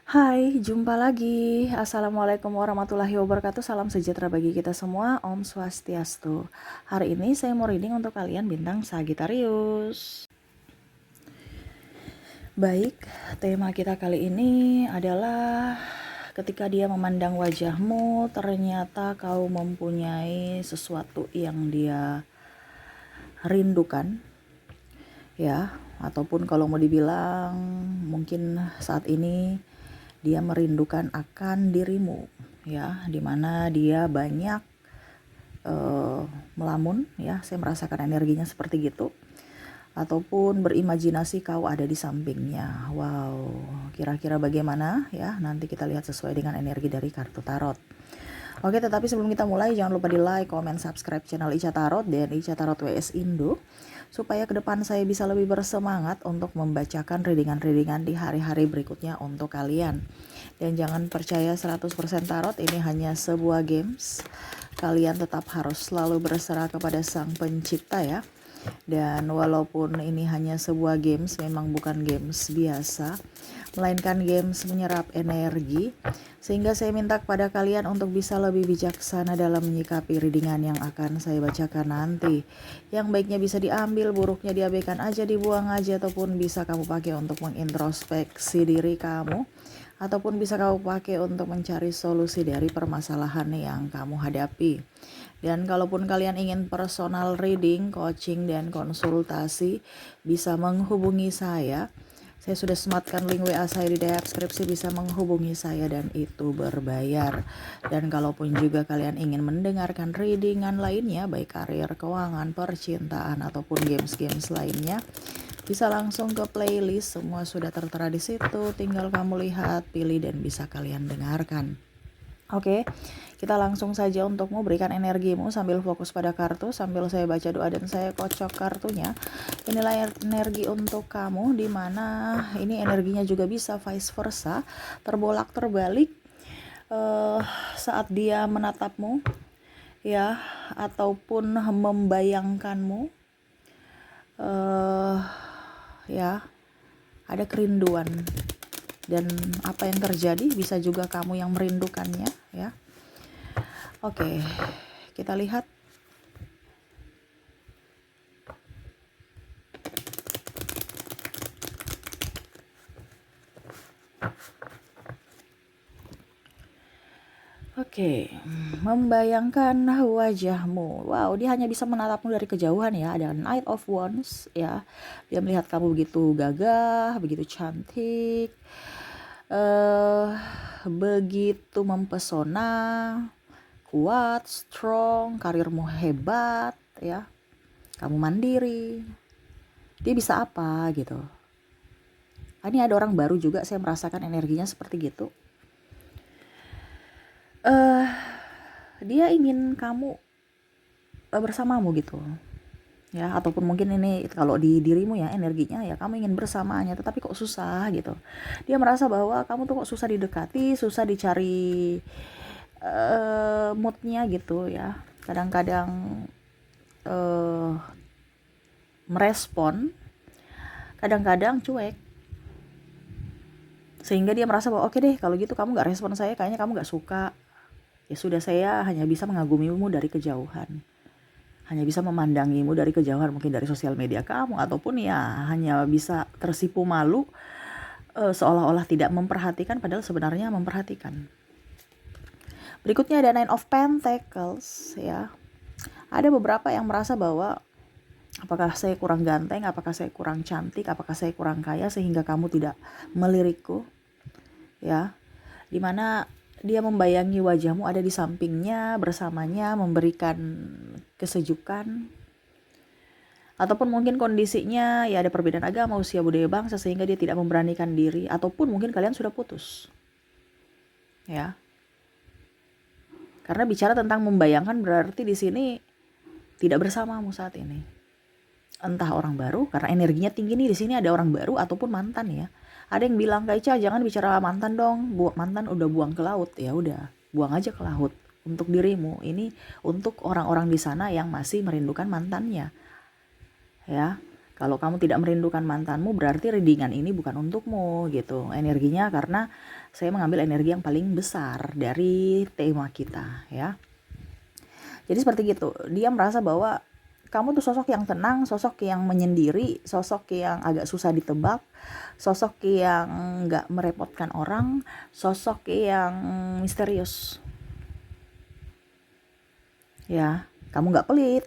Hai, jumpa lagi. Assalamualaikum warahmatullahi wabarakatuh. Salam sejahtera bagi kita semua. Om Swastiastu. Hari ini saya mau reading untuk kalian bintang Sagittarius. Baik, tema kita kali ini adalah ketika dia memandang wajahmu, ternyata kau mempunyai sesuatu yang dia rindukan. Ya, ataupun kalau mau dibilang mungkin saat ini dia merindukan akan dirimu, ya, dimana dia banyak melamun, ya, saya merasakan energinya seperti gitu, ataupun berimajinasi kau ada di sampingnya. Wow, kira-kira bagaimana ya, nanti kita lihat sesuai dengan energi dari kartu tarot. Oke, tetapi sebelum kita mulai jangan lupa di like, comment, subscribe channel Ica Tarot dan Ica Tarot WS Indo, supaya ke depan saya bisa lebih bersemangat untuk membacakan readingan-readingan di hari-hari berikutnya untuk kalian. Dan jangan percaya 100% tarot ini hanya sebuah games. Kalian tetap harus selalu berserah kepada Sang Pencipta ya. Dan walaupun ini hanya sebuah games, memang bukan games biasa, melainkan games menyerap energi, sehingga saya minta kepada kalian untuk bisa lebih bijaksana dalam menyikapi readingan yang akan saya bacakan nanti. Yang baiknya bisa diambil, buruknya diabaikan aja, dibuang aja, ataupun bisa kamu pakai untuk mengintrospeksi diri kamu, ataupun bisa kamu pakai untuk mencari solusi dari permasalahan yang kamu hadapi. Dan kalaupun kalian ingin personal reading, coaching, dan konsultasi, bisa menghubungi saya. Saya sudah sematkan link WA saya di deskripsi, bisa menghubungi saya dan itu berbayar. Dan kalaupun juga kalian ingin mendengarkan readingan lainnya, baik karir, keuangan, percintaan, ataupun games-games lainnya, bisa langsung ke playlist, semua sudah tertera di situ, tinggal kamu lihat, pilih, dan bisa kalian dengarkan. Oke, kita langsung saja untukmu, berikan energimu sambil fokus pada kartu, sambil saya baca doa dan saya kocok kartunya. Inilah energi untuk kamu, dimana ini energinya juga bisa vice versa, terbolak terbalik saat dia menatapmu, ya, ataupun membayangkanmu, ya, ada kerinduan. Dan apa yang terjadi bisa juga kamu yang merindukannya ya. Oke, kita lihat. Oke, membayangkan wajahmu. Wow, dia hanya bisa menatapmu dari kejauhan ya. Ada Knight of Wands ya. Dia melihat kamu begitu gagah, begitu cantik, begitu mempesona, kuat, strong, karirmu hebat ya. Kamu mandiri. Dia bisa apa gitu. Ini ada orang baru juga, saya merasakan energinya seperti gitu. Dia ingin kamu bersamamu gitu ya, ataupun mungkin ini kalau di dirimu ya energinya ya, kamu ingin bersamanya tetapi kok susah gitu. Dia merasa bahwa kamu tuh kok susah didekati, susah dicari moodnya gitu ya. Kadang-kadang merespon, kadang-kadang cuek, sehingga dia merasa bahwa oke deh kalau gitu kamu gak respon saya, kayaknya kamu gak suka. Ya sudah, saya hanya bisa mengagumimu dari kejauhan, hanya bisa memandangimu dari kejauhan, mungkin dari sosial media kamu, ataupun ya hanya bisa tersipu malu, seolah-olah tidak memperhatikan padahal sebenarnya memperhatikan. Berikutnya ada Nine of Pentacles ya. Ada beberapa yang merasa bahwa apakah saya kurang ganteng, apakah saya kurang cantik, apakah saya kurang kaya sehingga kamu tidak melirikku ya. Dimana dia membayangi wajahmu ada di sampingnya, bersamanya, memberikan kesejukan. Ataupun mungkin kondisinya ya ada perbedaan agama, usia, budaya, bangsa, sehingga dia tidak memberanikan diri. Ataupun mungkin kalian sudah putus ya. Karena bicara tentang membayangkan berarti di sini tidak bersamamu saat ini. Entah orang baru, karena energinya tinggi nih, di sini ada orang baru ataupun mantan ya. Ada yang bilang, Kak Ica jangan bicara mantan dong, mantan udah buang ke laut. Ya udah, buang aja ke laut untuk dirimu. Ini untuk orang-orang di sana yang masih merindukan mantannya ya. Kalau kamu tidak merindukan mantanmu, berarti readingan ini bukan untukmu gitu energinya, karena saya mengambil energi yang paling besar dari tema kita ya. Jadi seperti gitu, dia merasa bahwa kamu tuh sosok yang tenang, sosok yang menyendiri, sosok yang agak susah ditebak, sosok yang nggak merepotkan orang, sosok yang misterius. Ya, kamu nggak pelit.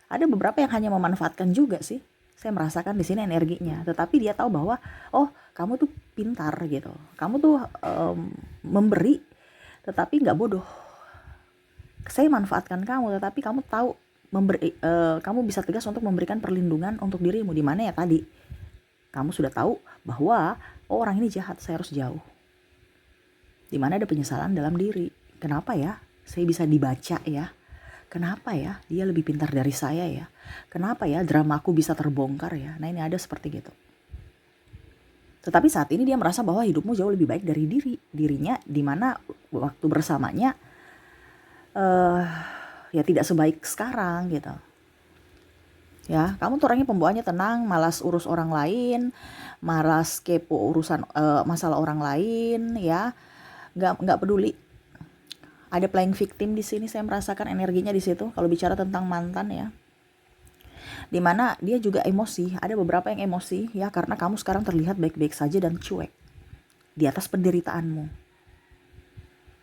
Ada beberapa yang hanya memanfaatkan juga sih. Saya merasakan di sini energinya, tetapi dia tahu bahwa oh kamu tuh pintar gitu, kamu tuh memberi, tetapi nggak bodoh. Saya manfaatkan kamu, tetapi kamu tahu kamu bisa tegas untuk memberikan perlindungan untuk dirimu. Di mana ya tadi kamu sudah tahu bahwa oh, orang ini jahat, saya harus jauh. Di mana ada penyesalan dalam diri. Kenapa ya saya bisa dibaca ya? Kenapa ya dia lebih pintar dari saya ya? Kenapa ya dramaku bisa terbongkar ya? Nah ini ada seperti gitu. Tetapi saat ini dia merasa bahwa hidupmu jauh lebih baik dari dirinya, dimana waktu bersamanya ya tidak sebaik sekarang gitu. Ya, kamu tuh orangnya pembawaannya tenang, malas urus orang lain, malas kepo urusan masalah orang lain, ya, nggak peduli. Ada playing victim di sini, saya merasakan energinya di situ. Kalau bicara tentang mantan ya, dimana dia juga emosi. Ada beberapa yang emosi ya karena kamu sekarang terlihat baik-baik saja dan cuek di atas penderitaanmu.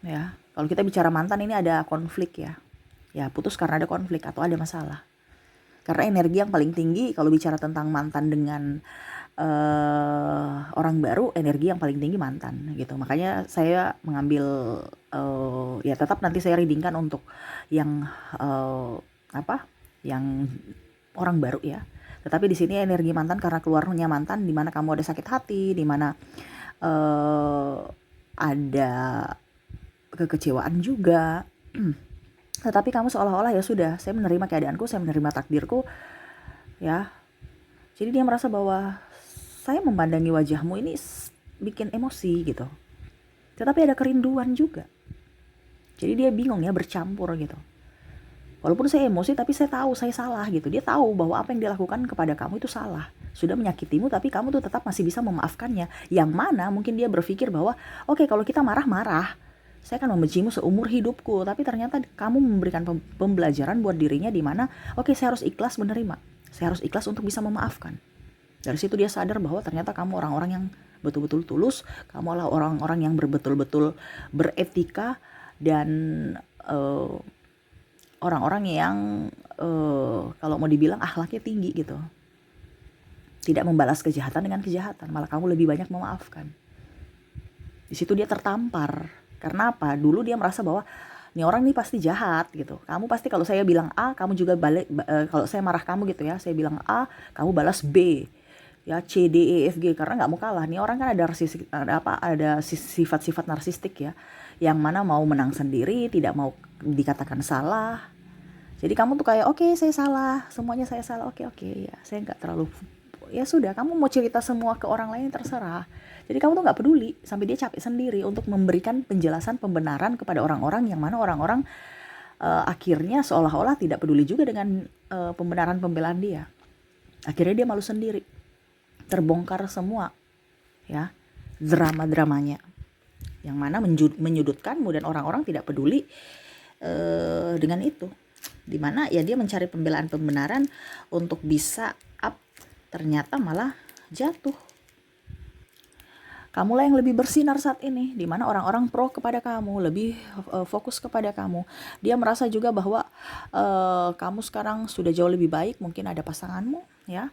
Ya, kalau kita bicara mantan ini ada konflik ya. Ya putus karena ada konflik atau ada masalah. Karena energi yang paling tinggi kalau bicara tentang mantan dengan orang baru, energi yang paling tinggi mantan gitu. Makanya saya mengambil ya tetap nanti saya readingkan untuk yang yang orang baru ya. Tetapi di sini energi mantan karena keluarnya mantan, di mana kamu ada sakit hati, di mana ada kekecewaan juga. Tetapi kamu seolah-olah ya sudah, saya menerima keadaanku, saya menerima takdirku ya. Jadi dia merasa bahwa saya memandangi wajahmu ini bikin emosi gitu. Tetapi ada kerinduan juga. Jadi dia bingung ya, bercampur gitu. Walaupun saya emosi tapi saya tahu saya salah gitu. Dia tahu bahwa apa yang dilakukan kepada kamu itu salah. Sudah menyakitimu tapi kamu tuh tetap masih bisa memaafkannya. Yang mana mungkin dia berpikir bahwa oke, kalau kita marah-marah, saya akan membencimu seumur hidupku. Tapi ternyata kamu memberikan pembelajaran buat dirinya di mana oke, saya harus ikhlas menerima. Saya harus ikhlas untuk bisa memaafkan. Dari situ dia sadar bahwa ternyata kamu orang-orang yang betul-betul tulus, kamu adalah orang-orang yang betul-betul beretika dan orang-orang yang kalau mau dibilang akhlaknya tinggi gitu. Tidak membalas kejahatan dengan kejahatan, malah kamu lebih banyak memaafkan. Di situ dia tertampar. Karena apa? Dulu dia merasa bahwa ini orang nih pasti jahat gitu. Kamu pasti kalau saya bilang A, kamu juga balik. Kalau saya marah kamu gitu ya, saya bilang A, kamu balas B. Ya C D E F G, karena nggak mau kalah. Nih orang kan ada sifat-sifat narsistik ya, yang mana mau menang sendiri, tidak mau dikatakan salah. Jadi kamu tuh kayak oke, saya salah, semuanya saya salah, oke ya, saya nggak terlalu, ya sudah, kamu mau cerita semua ke orang lain terserah. Jadi kamu tuh nggak peduli sampai dia capek sendiri untuk memberikan penjelasan pembenaran kepada orang-orang, yang mana orang-orang akhirnya seolah-olah tidak peduli juga dengan pembenaran pembelaan dia. Akhirnya dia malu sendiri. Terbongkar semua ya drama-dramanya, yang mana menyudutkanmu dan orang-orang tidak peduli dengan itu, dimana ya dia mencari pembelaan pembenaran untuk bisa up, ternyata malah jatuh. Kamulah yang lebih bersinar saat ini, dimana orang-orang pro kepada kamu, lebih fokus kepada kamu. Dia merasa juga bahwa kamu sekarang sudah jauh lebih baik, mungkin ada pasanganmu ya,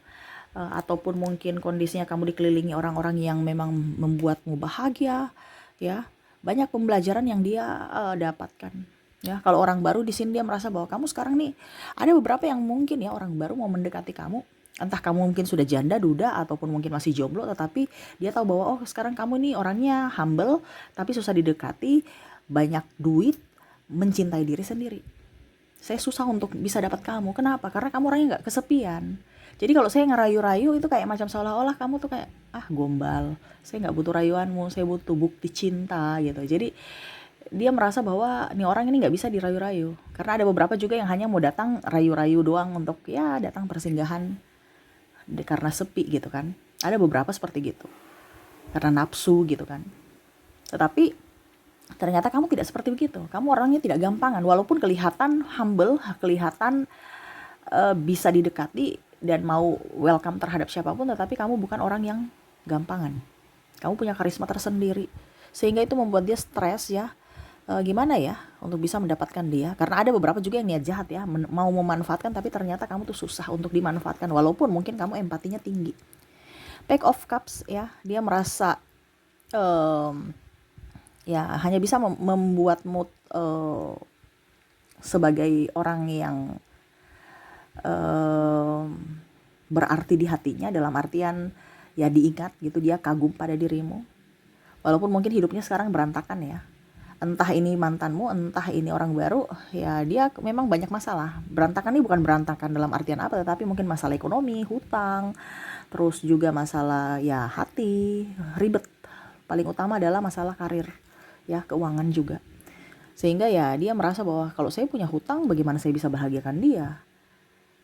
ataupun mungkin kondisinya kamu dikelilingi orang-orang yang memang membuatmu bahagia ya. Banyak pembelajaran yang dia dapatkan ya. Kalau orang baru di sini dia merasa bahwa kamu sekarang nih, ada beberapa yang mungkin ya orang baru mau mendekati kamu, entah kamu mungkin sudah janda, duda, ataupun mungkin masih jomblo, tetapi dia tahu bahwa oh sekarang kamu nih orangnya humble tapi susah didekati, banyak duit, mencintai diri sendiri. Saya susah untuk bisa dapat kamu. Kenapa? Karena kamu orangnya nggak kesepian. Jadi kalau saya ngerayu-rayu itu kayak macam seolah-olah kamu tuh kayak gombal. Saya nggak butuh rayuanmu, saya butuh bukti cinta gitu. Jadi dia merasa bahwa nih orang ini nggak bisa dirayu-rayu. Karena ada beberapa juga yang hanya mau datang rayu-rayu doang untuk ya datang persinggahan karena sepi gitu kan. Ada beberapa seperti gitu, karena nafsu gitu kan. Tetapi ternyata kamu tidak seperti begitu. Kamu orangnya tidak gampangan, walaupun kelihatan humble, kelihatan bisa didekati dan mau welcome terhadap siapapun, tetapi kamu bukan orang yang gampangan. Kamu punya karisma tersendiri, sehingga itu membuat dia stres ya. Gimana ya untuk bisa mendapatkan dia, karena ada beberapa juga yang niat jahat ya, mau memanfaatkan, tapi ternyata kamu tuh susah untuk dimanfaatkan walaupun mungkin kamu empatinya tinggi. Page of Cups ya, dia merasa ya hanya bisa membuatmu sebagai orang yang berarti di hatinya, dalam artian ya diingat gitu, dia kagum pada dirimu walaupun mungkin hidupnya sekarang berantakan ya. Entah ini mantanmu, entah ini orang baru, ya dia memang banyak masalah. Berantakan ini bukan berantakan dalam artian apa, tetapi mungkin masalah ekonomi, hutang, terus juga masalah ya hati, ribet. Paling utama adalah masalah karir, ya keuangan juga. Sehingga ya dia merasa bahwa kalau saya punya hutang, bagaimana saya bisa bahagiakan dia?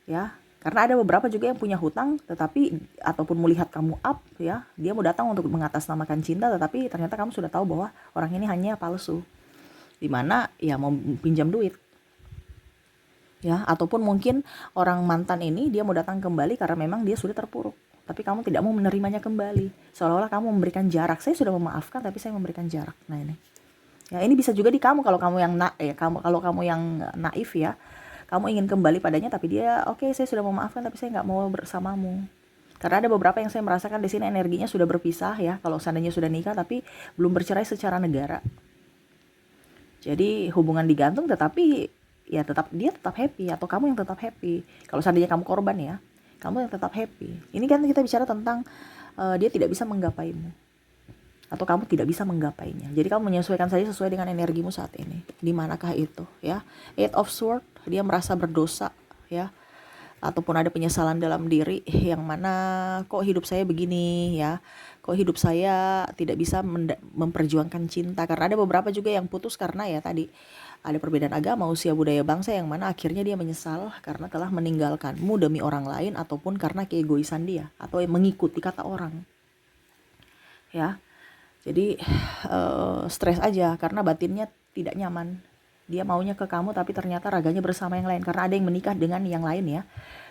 Ya, karena ada beberapa juga yang punya hutang, tetapi ataupun melihat kamu up ya, dia mau datang untuk mengatasnamakan cinta, tetapi ternyata kamu sudah tahu bahwa orang ini hanya palsu, dimana ya mau pinjam duit ya. Ataupun mungkin orang mantan ini dia mau datang kembali karena memang dia sudah terpuruk, tapi kamu tidak mau menerimanya kembali, seolah-olah kamu memberikan jarak. Saya sudah memaafkan tapi saya memberikan jarak. Nah ini ya, ini bisa juga di kamu, kalau kamu yang kalau kamu yang naif ya, kamu ingin kembali padanya tapi dia oke, saya sudah memaafkan tapi saya nggak mau bersamamu. Karena ada beberapa yang saya merasakan di sini energinya sudah berpisah ya, kalau seandainya sudah nikah tapi belum bercerai secara negara. Jadi hubungan digantung, tetapi ya dia tetap happy, atau kamu yang tetap happy. Kalau seandainya kamu korban ya, kamu yang tetap happy. Ini kan kita bicara tentang dia tidak bisa menggapaimu, atau kamu tidak bisa menggapainya. Jadi kamu menyesuaikan saja sesuai dengan energimu saat ini. Di manakah itu ya? Eight of Swords, dia merasa berdosa ya, ataupun ada penyesalan dalam diri, yang mana kok hidup saya begini ya, kok hidup saya tidak bisa memperjuangkan cinta. Karena ada beberapa juga yang putus karena ya tadi ada perbedaan agama, usia, budaya, bangsa, yang mana akhirnya dia menyesal karena telah meninggalkanmu demi orang lain, ataupun karena keegoisan dia atau mengikuti kata orang ya. Jadi stres aja karena batinnya tidak nyaman. Dia maunya ke kamu tapi ternyata raganya bersama yang lain, karena ada yang menikah dengan yang lain ya.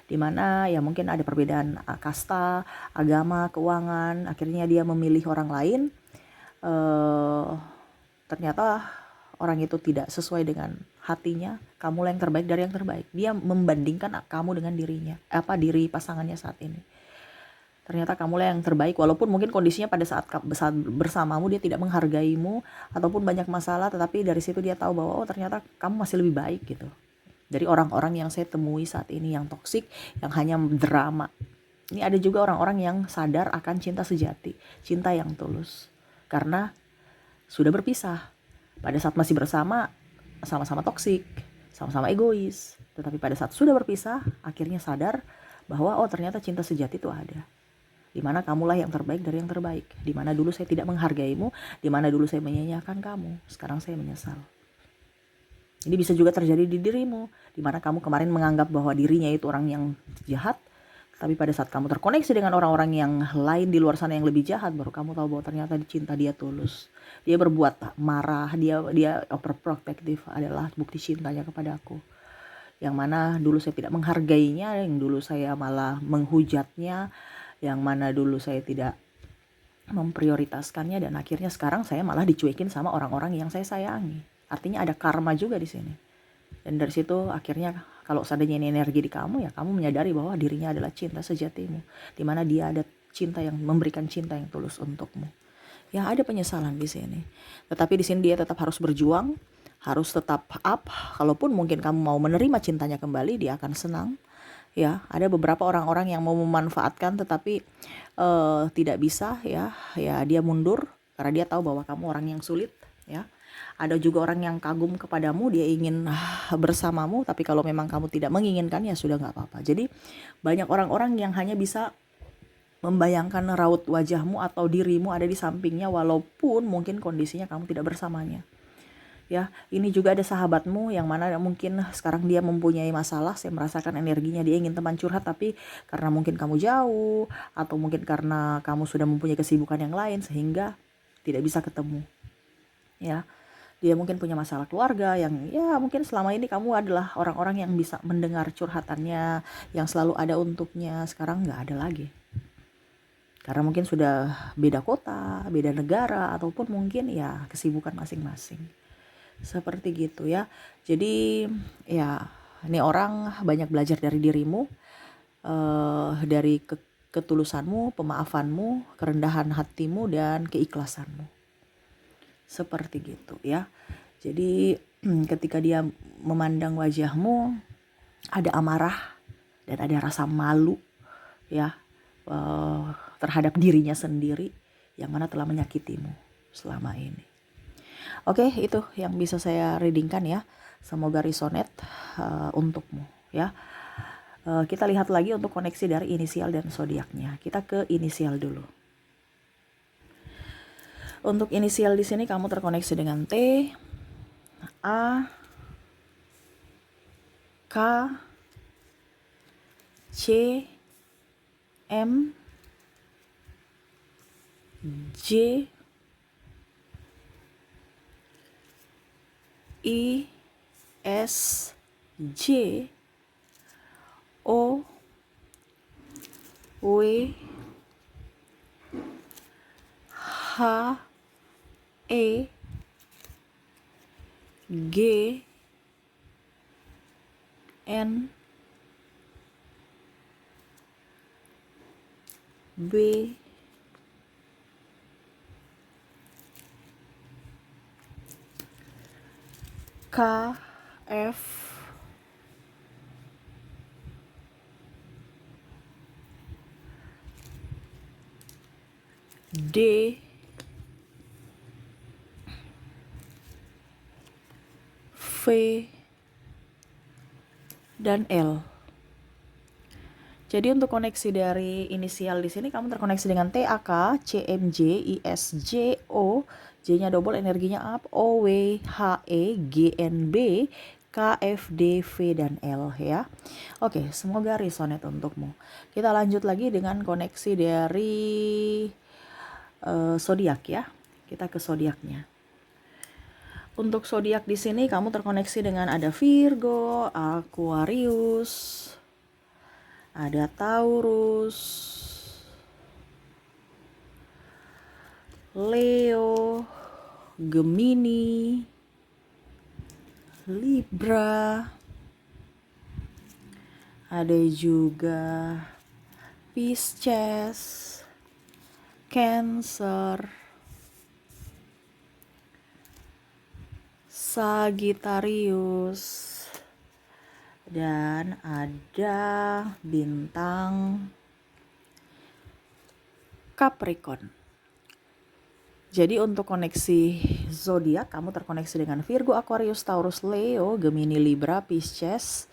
Dimana ya mungkin ada perbedaan kasta, agama, keuangan, akhirnya dia memilih orang lain. Ternyata orang itu tidak sesuai dengan hatinya, kamulah yang terbaik dari yang terbaik. Dia membandingkan kamu dengan diri pasangannya saat ini. Ternyata kamulah yang terbaik, walaupun mungkin kondisinya pada saat bersamamu dia tidak menghargaimu ataupun banyak masalah, tetapi dari situ dia tahu bahwa oh ternyata kamu masih lebih baik gitu. Dari orang-orang yang saya temui saat ini yang toksik, yang hanya drama. Ini ada juga orang-orang yang sadar akan cinta sejati, cinta yang tulus. Karena sudah berpisah. Pada saat masih bersama, sama-sama toksik, sama-sama egois. Tetapi pada saat sudah berpisah, akhirnya sadar bahwa oh ternyata cinta sejati itu ada. Dimana kamulah yang terbaik dari yang terbaik. Dimana dulu saya tidak menghargaimu, dimana dulu saya menyanyiakan kamu, sekarang saya menyesal. Ini bisa juga terjadi di dirimu, dimana kamu kemarin menganggap bahwa dirinya itu orang yang jahat, tapi pada saat kamu terkoneksi dengan orang-orang yang lain di luar sana yang lebih jahat, baru kamu tahu bahwa ternyata cinta dia tulus. Dia berbuat marah, dia overprotective adalah bukti cintanya kepada aku. Yang mana dulu saya tidak menghargainya, yang dulu saya malah menghujatnya, yang mana dulu saya tidak memprioritaskannya, dan akhirnya sekarang saya malah dicuekin sama orang-orang yang saya sayangi. Artinya ada karma juga di sini. Dan dari situ akhirnya kalau seandainya ini energi di kamu, ya kamu menyadari bahwa dirinya adalah cinta sejatimu, dimana dia ada cinta yang memberikan cinta yang tulus untukmu. Ya ada penyesalan di sini, tetapi di sini dia tetap harus berjuang, harus tetap up. Kalaupun mungkin kamu mau menerima cintanya kembali, dia akan senang. Ya, ada beberapa orang-orang yang mau memanfaatkan tetapi tidak bisa ya dia mundur karena dia tahu bahwa kamu orang yang sulit ya. Ada juga orang yang kagum kepadamu, dia ingin bersamamu, tapi kalau memang kamu tidak menginginkan ya sudah nggak apa-apa. Jadi banyak orang-orang yang hanya bisa membayangkan raut wajahmu atau dirimu ada di sampingnya, walaupun mungkin kondisinya kamu tidak bersamanya. ya. Ini juga ada sahabatmu yang mana mungkin sekarang dia mempunyai masalah. Saya merasakan energinya dia ingin teman curhat, tapi karena mungkin kamu jauh atau mungkin karena kamu sudah mempunyai kesibukan yang lain sehingga tidak bisa ketemu, ya. Dia mungkin punya masalah keluarga yang ya mungkin selama ini kamu adalah orang-orang yang bisa mendengar curhatannya, yang selalu ada untuknya. Sekarang nggak ada lagi. Karena mungkin sudah beda kota, beda negara, ataupun mungkin ya kesibukan masing-masing. Seperti gitu ya. Jadi ya ini orang banyak belajar dari dirimu, dari ketulusanmu, pemaafanmu, kerendahan hatimu, dan keikhlasanmu. Seperti gitu ya. Jadi ketika dia memandang wajahmu ada amarah dan ada rasa malu ya, terhadap dirinya sendiri yang mana telah menyakitimu selama ini. Oke, itu yang bisa saya readingkan ya. Semoga resonate untukmu ya. Kita lihat lagi untuk koneksi dari inisial dan zodiaknya. Kita ke inisial dulu. Untuk inisial di sini kamu terkoneksi dengan T, A, K, C, M, J, I, S, J, O, W, H, E, G, N, B, K, F, D, V, dan L. Jadi untuk koneksi dari inisial di sini kamu terkoneksi dengan T, A, K, C, M, J, I, S, J, O, J-nya double, energinya up, O, W, H, E, G, N, B, K, F, D, V, dan L ya. Oke, semoga resonate untukmu. Kita lanjut lagi dengan koneksi dari zodiak ya. Kita ke zodiaknya. Untuk zodiak di sini kamu terkoneksi dengan ada Virgo, Aquarius, ada Taurus, Leo, Gemini, Libra, ada juga Pisces, Cancer, Sagittarius, dan ada bintang Capricorn. Jadi untuk koneksi zodiak kamu terkoneksi dengan Virgo, Aquarius, Taurus, Leo, Gemini, Libra, Pisces,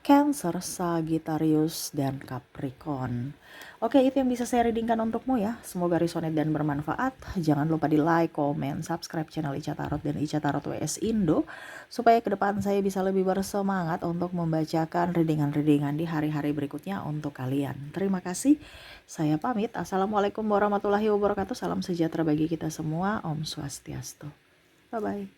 Cancer, Sagittarius, dan Capricorn. Oke, itu yang bisa saya readingkan untukmu ya. Semoga resonate dan bermanfaat. Jangan lupa di like, comment, subscribe channel Ica Tarot dan Ica Tarot WS Indo, supaya ke depan saya bisa lebih bersemangat untuk membacakan readingan-readingan di hari-hari berikutnya untuk kalian. Terima kasih. Saya pamit. Assalamualaikum warahmatullahi wabarakatuh. Salam sejahtera bagi kita semua. Om Swastiastu. Bye-bye.